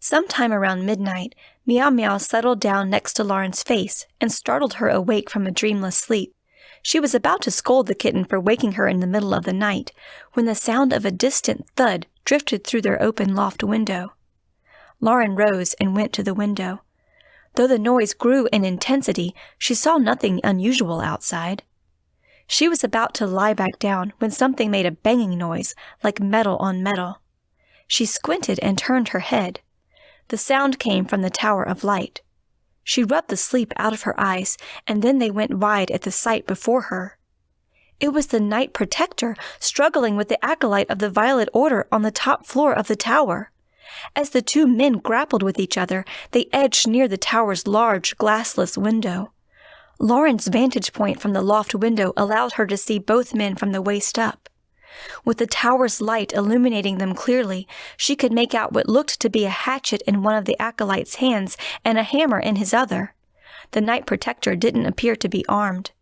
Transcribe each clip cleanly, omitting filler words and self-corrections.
Sometime around midnight, Meow Meow settled down next to Lauren's face and startled her awake from a dreamless sleep. She was about to scold the kitten for waking her in the middle of the night, when the sound of a distant thud drifted through their open loft window. Lauren rose and went to the window. Though the noise grew in intensity, she saw nothing unusual outside. She was about to lie back down when something made a banging noise, like metal on metal. She squinted and turned her head. The sound came from the tower of light. She rubbed the sleep out of her eyes, and then they went wide at the sight before her. It was the Knight Protector struggling with the acolyte of the Violet Order on the top floor of the tower. As the two men grappled with each other, they edged near the tower's large, glassless window. Lauren's vantage point from the loft window allowed her to see both men from the waist up. With the tower's light illuminating them clearly, she could make out what looked to be a hatchet in one of the acolyte's hands and a hammer in his other. The Knight Protector didn't appear to be armed.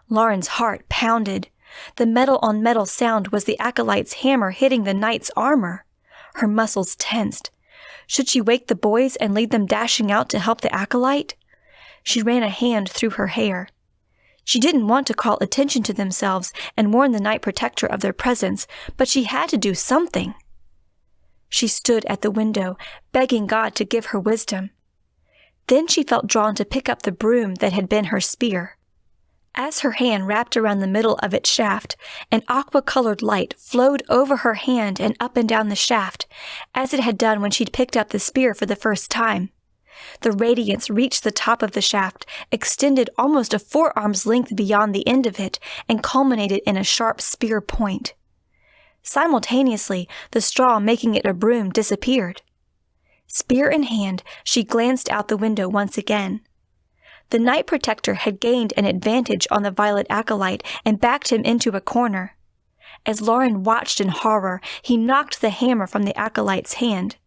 Lauren's heart pounded. The metal-on-metal sound was the acolyte's hammer hitting the knight's armor. Her muscles tensed. Should she wake the boys and lead them dashing out to help the acolyte? She ran a hand through her hair. She didn't want to call attention to themselves and warn the Knight Protector of their presence, but she had to do something. She stood at the window, begging God to give her wisdom. Then she felt drawn to pick up the broom that had been her spear. As her hand wrapped around the middle of its shaft, an aqua-colored light flowed over her hand and up and down the shaft, as it had done when she'd picked up the spear for the first time. The radiance reached the top of the shaft, extended almost a forearm's length beyond the end of it, and culminated in a sharp spear point. Simultaneously, the straw making it a broom disappeared. Spear in hand, she glanced out the window once again. The Knight Protector had gained an advantage on the Violet Acolyte and backed him into a corner. As Lauren watched in horror, he knocked the hammer from the Acolyte's hand.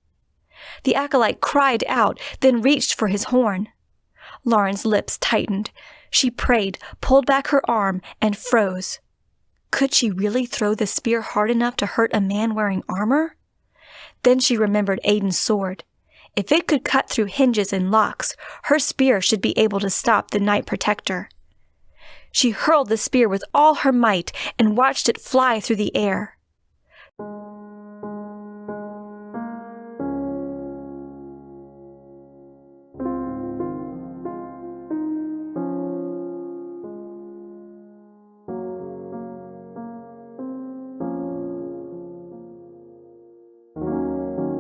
The Acolyte cried out, then reached for his horn. Lauren's lips tightened. She prayed, pulled back her arm, and froze. Could she really throw the spear hard enough to hurt a man wearing armor? Then she remembered Aiden's sword. If it could cut through hinges and locks, her spear should be able to stop the Knight Protector. She hurled the spear with all her might and watched it fly through the air.